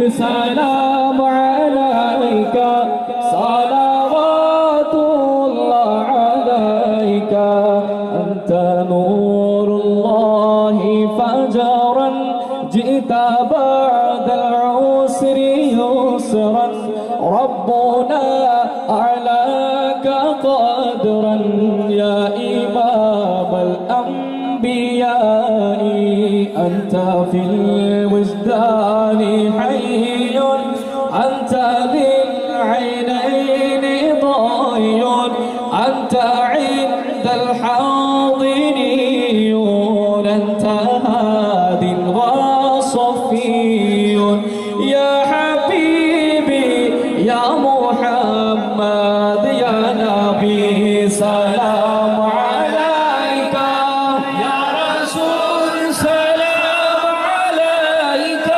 سلام عليك صلوات الله عليك أنت نور الله فجرا جئت بعد العسر يسرا ربنا أعلاك قدرا يا إمام الأنبياء أنت في الوجدان حي أنت ذي العينين ضي أنت عند الحاضرين أنت هاد وصفي يا